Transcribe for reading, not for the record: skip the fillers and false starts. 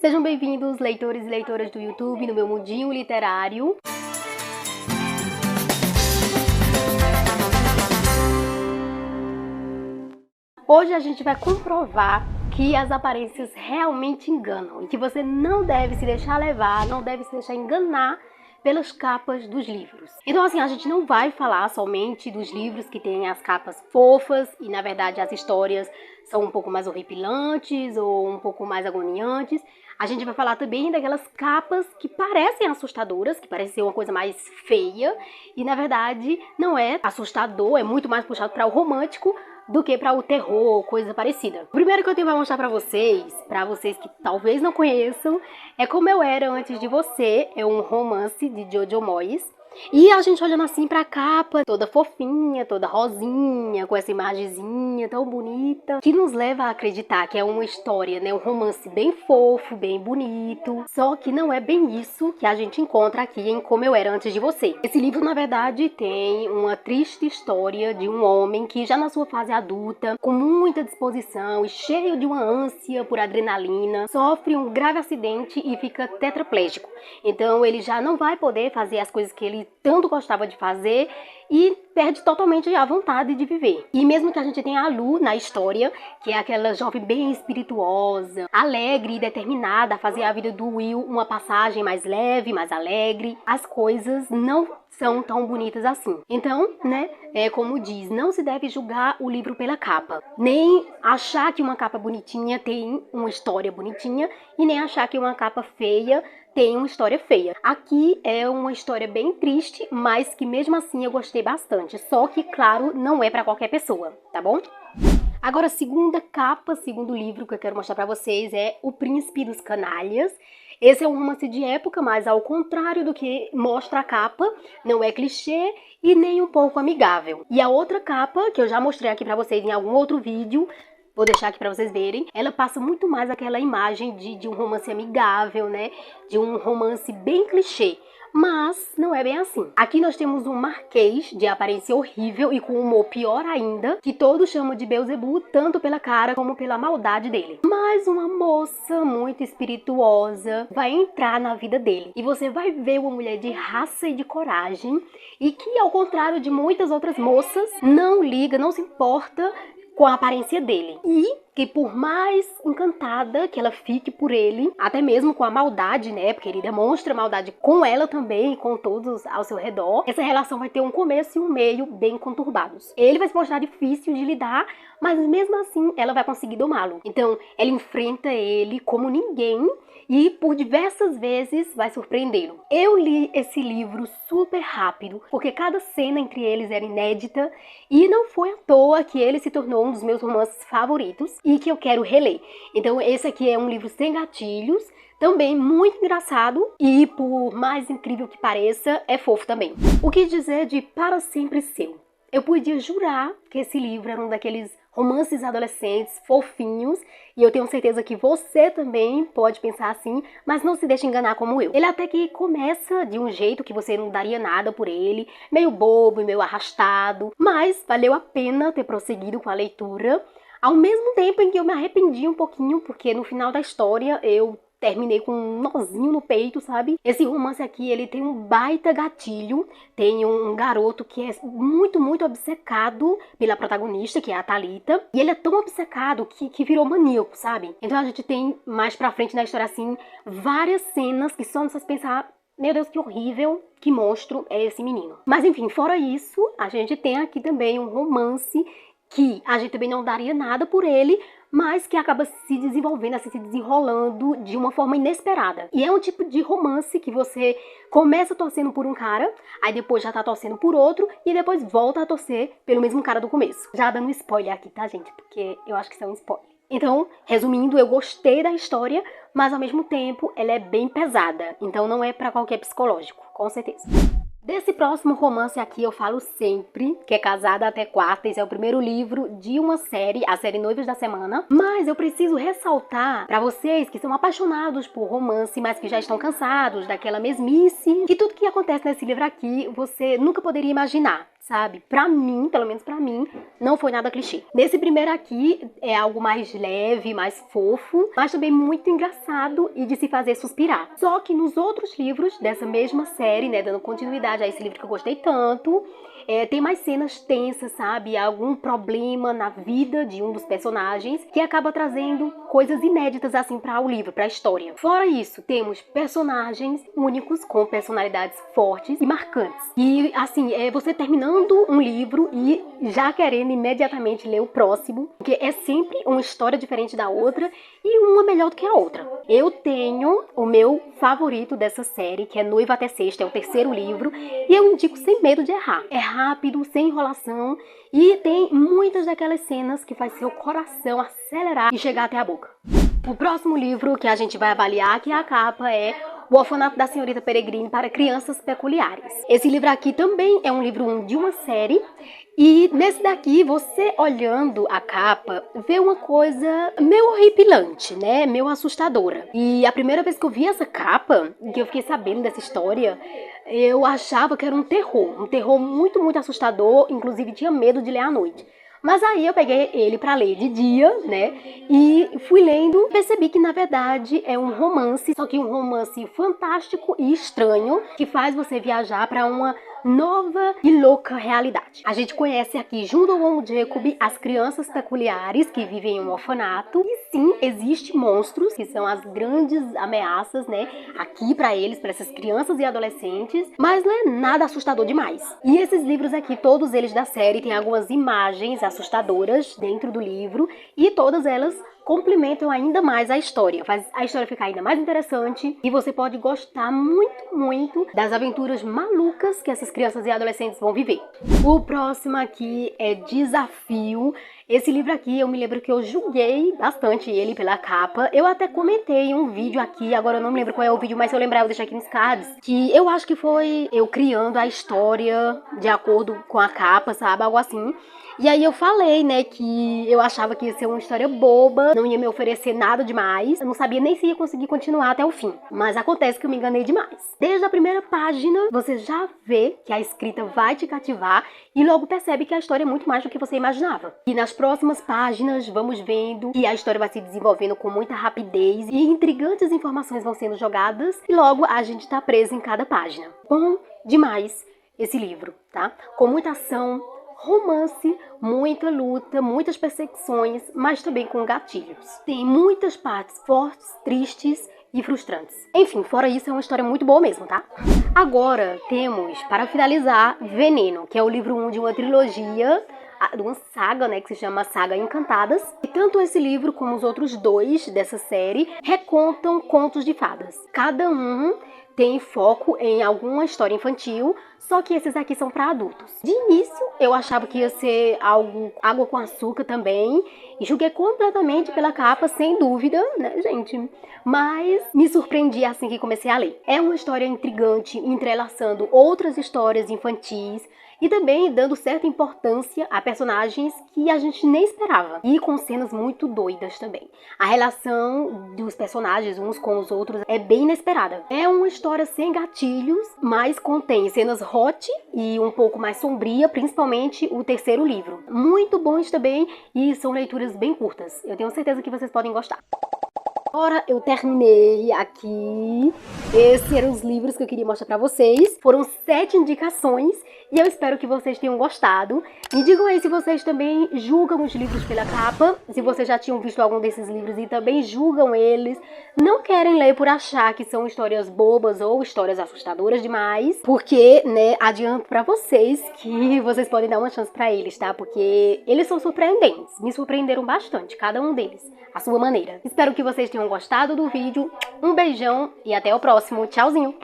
Sejam bem-vindos, leitores e leitoras do YouTube, no meu mundinho literário. Hoje a gente vai comprovar que as aparências realmente enganam e que você não deve se deixar levar, não deve se deixar enganar pelas capas dos livros. Então assim, a gente não vai falar somente dos livros que têm as capas fofas e na verdade as histórias são um pouco mais horripilantes ou um pouco mais agoniantes. A gente vai falar também daquelas capas que parecem assustadoras, que parecem ser uma coisa mais feia e na verdade não é assustador, é muito mais puxado para o romântico do que para o terror ou coisa parecida. O primeiro que eu tenho para mostrar para vocês que talvez não conheçam, é Como Eu Era Antes de Você, é um romance de Jojo Moyes. E a gente olhando assim pra capa, toda fofinha, toda rosinha, com essa imagenzinha tão bonita, que nos leva a acreditar que é uma história, né, um romance bem fofo, bem bonito. Só que não é bem isso que a gente encontra aqui em Como Eu Era Antes de Você. Esse livro, na verdade, tem uma triste história de um homem que já na sua fase adulta, com muita disposição e cheio de uma ânsia por adrenalina, sofre um grave acidente e fica tetraplégico. Então ele já não vai poder fazer as coisas que ele tanto gostava de fazer e perde totalmente a vontade de viver. E mesmo que a gente tenha a Lu na história, que é aquela jovem bem espirituosa, alegre e determinada a fazer a vida do Will uma passagem mais leve, mais alegre, as coisas não são tão bonitas assim. Então, né, como diz, não se deve julgar o livro pela capa. Nem achar que uma capa bonitinha tem uma história bonitinha e nem achar que uma capa feia tem uma história feia. Aqui é uma história bem triste, mas que mesmo assim eu gostei bastante. Só que, claro, não é pra qualquer pessoa, tá bom? Agora, a segunda capa, segundo livro que eu quero mostrar pra vocês é O Príncipe dos Canalhas. Esse é um romance de época, mas ao contrário do que mostra a capa, não é clichê e nem um pouco amigável. E a outra capa, que eu já mostrei aqui pra vocês em algum outro vídeo, vou deixar aqui pra vocês verem, ela passa muito mais aquela imagem de um romance amigável, né? De um romance bem clichê. Mas não é bem assim. Aqui nós temos um marquês de aparência horrível e com humor pior ainda, que todos chamam de Beelzebub, tanto pela cara como pela maldade dele. Mas uma moça muito espirituosa vai entrar na vida dele. E você vai ver uma mulher de raça e de coragem, e que, ao contrário de muitas outras moças, não liga, não se importa com a aparência dele. E que por mais encantada que ela fique por ele, até mesmo com a maldade, né, porque ele demonstra maldade com ela também e com todos ao seu redor, essa relação vai ter um começo e um meio bem conturbados. Ele vai se mostrar difícil de lidar, mas mesmo assim ela vai conseguir domá-lo. Então ela enfrenta ele como ninguém e por diversas vezes vai surpreendê-lo. Eu li esse livro super rápido, porque cada cena entre eles era inédita e não foi à toa que ele se tornou um dos meus romances favoritos e que eu quero reler. Então esse aqui é um livro sem gatilhos, também muito engraçado e, por mais incrível que pareça, é fofo também. O que dizer de Para Sempre Seu? Eu podia jurar que esse livro era um daqueles romances adolescentes fofinhos, e eu tenho certeza que você também pode pensar assim, mas não se deixe enganar como eu. Ele até que começa de um jeito que você não daria nada por ele, meio bobo e meio arrastado, mas valeu a pena ter prosseguido com a leitura, ao mesmo tempo em que eu me arrependi um pouquinho, porque no final da história eu terminei com um nozinho no peito, sabe? Esse romance aqui, ele tem um baita gatilho. Tem um garoto que é muito, muito obcecado pela protagonista, que é a Thalita. E ele é tão obcecado que virou maníaco, sabe? Então a gente tem, mais pra frente na história, assim, várias cenas que só nos faz pensar: meu Deus, que horrível, que monstro é esse menino. Mas enfim, fora isso, a gente tem aqui também um romance que a gente também não daria nada por ele, mas que acaba se desenvolvendo, assim, se desenrolando de uma forma inesperada. E é um tipo de romance que você começa torcendo por um cara, aí depois já tá torcendo por outro, e depois volta a torcer pelo mesmo cara do começo. Já dando um spoiler aqui, tá, gente? Porque eu acho que isso é um spoiler. Então, resumindo, eu gostei da história, mas ao mesmo tempo ela é bem pesada. Então não é pra qualquer psicológico, com certeza. Desse próximo romance aqui eu falo sempre, que é Casada Até Quarta. Esse é o primeiro livro de uma série, a série Noivos da Semana. Mas eu preciso ressaltar pra vocês que são apaixonados por romance, mas que já estão cansados daquela mesmice, que tudo que acontece nesse livro aqui você nunca poderia imaginar. sabe? Pra mim, pelo menos pra mim, não foi nada clichê. Nesse primeiro aqui é algo mais leve, mais fofo, mas também muito engraçado e de se fazer suspirar. Só que nos outros livros dessa mesma série, né, dando continuidade a esse livro que eu gostei tanto, tem mais cenas tensas, sabe? Algum problema na vida de um dos personagens que acaba trazendo coisas inéditas assim para o livro, para a história. Fora isso, temos personagens únicos com personalidades fortes e marcantes. E assim, você terminando um livro e já querendo imediatamente ler o próximo, porque é sempre uma história diferente da outra e uma melhor do que a outra. Eu tenho o meu favorito dessa série, que é Noiva até Sexta, é o terceiro livro, e eu indico sem medo de errar. É rápido, sem enrolação, e tem muitas daquelas cenas que faz seu coração acelerar e chegar até a boca. O próximo livro que a gente vai avaliar aqui a capa é O Orfanato da Senhorita Peregrine para Crianças Peculiares. Esse livro aqui também é um livro de uma série. E nesse daqui, você olhando a capa, vê uma coisa meio horripilante, né? Meio assustadora. E a primeira vez que eu vi essa capa, que eu fiquei sabendo dessa história, eu achava que era um terror muito, muito assustador, inclusive tinha medo de ler à noite. Mas aí eu peguei ele para ler de dia, né? E fui lendo, percebi que na verdade é um romance, só que um romance fantástico e estranho, que faz você viajar para uma nova e louca realidade. A gente conhece aqui, junto com o Jacob, as crianças peculiares que vivem em um orfanato. E sim, existem monstros, que são as grandes ameaças, né? Aqui para eles, para essas crianças e adolescentes. Mas não é nada assustador demais. E esses livros aqui, todos eles da série, têm algumas imagens assustadoras dentro do livro. E todas elas complementam ainda mais a história, faz a história ficar ainda mais interessante e você pode gostar muito, muito das aventuras malucas que essas crianças e adolescentes vão viver. O próximo aqui é Desafio. Esse livro aqui, eu me lembro que eu julguei bastante ele pela capa. Eu até comentei em um vídeo aqui, agora eu não me lembro qual é o vídeo, mas se eu lembrar eu vou deixar aqui nos cards, que eu acho que foi eu criando a história de acordo com a capa, sabe? Algo assim. E aí eu falei, né, que eu achava que ia ser uma história boba, não ia me oferecer nada demais. Eu não sabia nem se ia conseguir continuar até o fim. Mas acontece que eu me enganei demais. Desde a primeira página, você já vê que a escrita vai te cativar e logo percebe que a história é muito mais do que você imaginava. E nas próximas páginas, vamos vendo que a história vai se desenvolvendo com muita rapidez e intrigantes informações vão sendo jogadas e logo a gente tá preso em cada página. Bom demais esse livro, tá? Com muita ação, romance, muita luta, muitas perseguições, mas também com gatilhos. Tem muitas partes fortes, tristes e frustrantes. Enfim, fora isso, é uma história muito boa mesmo, tá? Agora temos, para finalizar, Veneno, que é o livro 1 de uma trilogia, de uma saga, né, que se chama Saga Encantadas. E tanto esse livro como os outros dois dessa série recontam contos de fadas. Cada um tem foco em alguma história infantil, só que esses aqui são para adultos. De início, eu achava que ia ser algo água com açúcar também, e julguei completamente pela capa, sem dúvida, né, gente? Mas me surpreendi assim que comecei a ler. É uma história intrigante, entrelaçando outras histórias infantis, e também dando certa importância a personagens que a gente nem esperava. E com cenas muito doidas também. A relação dos personagens uns com os outros é bem inesperada. É uma história sem gatilhos, mas contém cenas hot e um pouco mais sombria, principalmente o terceiro livro. Muito bons também e são leituras bem curtas. Eu tenho certeza que vocês podem gostar. Agora eu terminei aqui. Esses eram os livros que eu queria mostrar pra vocês. Foram 7 indicações e eu espero que vocês tenham gostado. Me digam aí se vocês também julgam os livros pela capa, se vocês já tinham visto algum desses livros e também julgam eles, não querem ler por achar que são histórias bobas ou histórias assustadoras demais, porque, né, adianto pra vocês que vocês podem dar uma chance pra eles, tá? Porque eles são surpreendentes, me surpreenderam bastante, cada um deles, à sua maneira. Espero que vocês tenham gostado do vídeo, um beijão e até o próximo, tchauzinho!